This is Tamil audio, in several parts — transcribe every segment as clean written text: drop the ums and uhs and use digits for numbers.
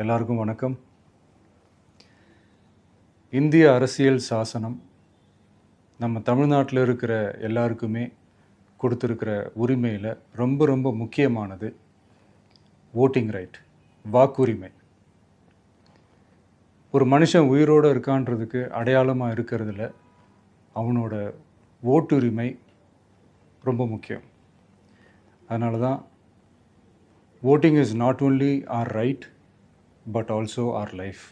எல்லாருக்கும் வணக்கம். இந்திய அரசியல் சாசனம் நம்ம தமிழ்நாட்டில் இருக்கிற எல்லாருக்குமே கொடுத்துருக்கிற உரிமையில் ரொம்ப ரொம்ப முக்கியமானது ஓட்டிங் ரைட், வாக்குரிமை. ஒரு மனுஷன் உயிரோடு இருக்கான்றதுக்கு அடையாளமாக இருக்கிறதுல அவனோட ஓட்டுரிமை ரொம்ப முக்கியம். அதனால தான் voting is not only our right but also our life.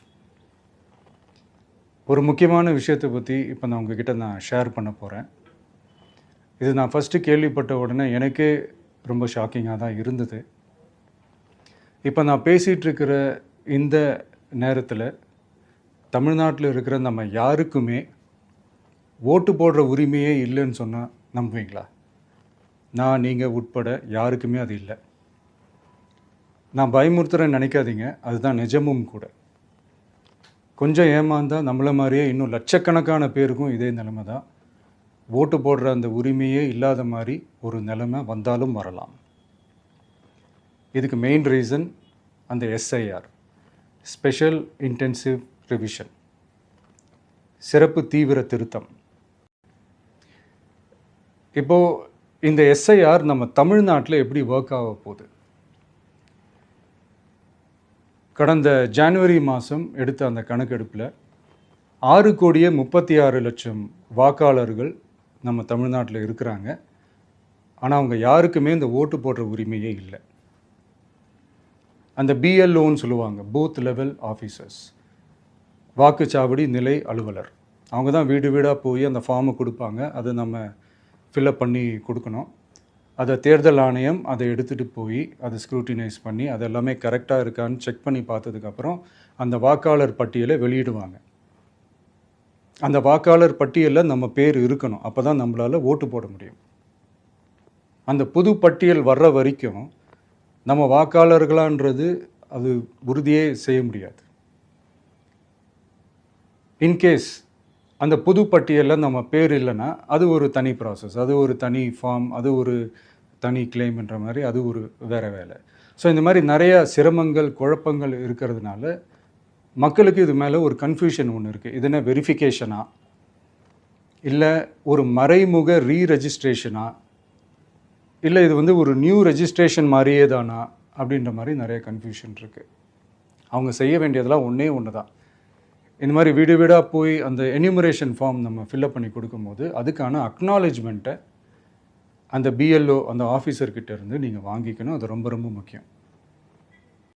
ஒரு முக்கியமான விஷயத்தை பற்றி இப்போ நான் உங்ககிட்ட ஷேர் பண்ண போகிறேன். இது நான் ஃபஸ்ட்டு கேள்விப்பட்ட உடனே எனக்கே ரொம்ப ஷாக்கிங்காக தான் இருந்தது. இப்போ நான் பேசிகிட்ருக்கிற இந்த நேரத்தில் தமிழ்நாட்டில் இருக்கிற நம்ம யாருக்குமே ஓட்டு போடுற உரிமையே இல்லைன்னு சொன்னால் நம்புவீங்களா? நான் நீங்கள் உட்பட யாருக்குமே அது இல்லை. நான் பயமுறுத்துறேன்னு நினைக்காதீங்க, அதுதான் நிஜமும் கூட. கொஞ்சம் ஏமாந்தால் நம்மளை மாதிரியே இன்னும் லட்சக்கணக்கான பேருக்கும் இதே நிலைமை தான். ஓட்டு போடுற அந்த உரிமையே இல்லாத மாதிரி ஒரு நிலைமை வந்தாலும் வரலாம். இதுக்கு மெயின் ரீசன் அந்த எஸ்ஐஆர், ஸ்பெஷல் இன்டென்சிவ் ரிவிஷன், சிறப்பு தீவிர திருத்தம். இப்போது இந்த எஸ்ஐஆர் நம்ம தமிழ்நாட்டில் எப்படி ஒர்க் ஆக போகுது? கடந்த ஜனவரி மாதம் எடுத்த அந்த கணக்கெடுப்பில் 6,36,00,000 வாக்காளர்கள் நம்ம தமிழ்நாட்டில் இருக்கிறாங்க. ஆனால் அவங்க யாருக்குமே இந்த ஓட்டு போடுற உரிமையே இல்லை. அந்த பிஎல்ஓன்னு சொல்லுவாங்க, பூத் லெவல் ஆஃபீஸர்ஸ், வாக்குச்சாவடி நிலை அலுவலர். அவங்க தான் வீடு வீடாக போய் அந்த ஃபார்மை கொடுப்பாங்க. அதை நம்ம ஃபில்அப் பண்ணி கொடுக்கணும். அதை தேர்தல் ஆணையம் அதை எடுத்துகிட்டு போய் அதை ஸ்க்ரூட்டினைஸ் பண்ணி அது எல்லாமே கரெக்டாக இருக்கான்னு செக் பண்ணி பார்த்ததுக்கப்புறம் அந்த வாக்காளர் பட்டியலை வெளியிடுவாங்க. அந்த வாக்காளர் பட்டியலில் நம்ம பேர் இருக்கணும், அப்போ தான் நம்மளால் ஓட்டு போட முடியும். அந்த புது பட்டியல் வர்ற வரைக்கும் நம்ம வாக்காளர்களான்றது அது உறுதியே செய்ய முடியாது. இன்கேஸ் அந்த புது பட்டியலில் நம்ம பேர் இல்லைன்னா அது ஒரு தனி ப்ராசஸ், அது ஒரு தனி ஃபார்ம், அது ஒரு தனி கிளைம்ன்ற மாதிரி அது ஒரு வேறு வேலை. ஸோ இந்த மாதிரி நிறைய சிரமங்கள் குழப்பங்கள் இருக்கிறதுனால மக்களுக்கு இது மேலே ஒரு கன்ஃபியூஷன் ஒன்று இருக்குது. இது என்ன வெரிஃபிகேஷனா இல்லை ஒரு மறைமுக ரீரெஜிஸ்ட்ரேஷனா இல்லை இது ஒரு நியூ ரெஜிஸ்ட்ரேஷன் மாதிரியே தானா அப்படின்ற மாதிரி நிறைய கன்ஃபியூஷன் இருக்குது. அவங்க செய்ய வேண்டியதெல்லாம் ஒன்றே ஒன்று தான். இந்த மாதிரி வீடு வீடாக போய் அந்த என்யூமரேஷன் ஃபார்ம் நம்ம ஃபில்அப் பண்ணி கொடுக்கும்போது அதுக்கான அக்னாலேஜ்மெண்ட்டை அந்த பிஎல்ஓ அந்த ஆஃபீஸர்கிட்ட இருந்து நீங்கள் வாங்கிக்கணும். அது ரொம்ப ரொம்ப முக்கியம்.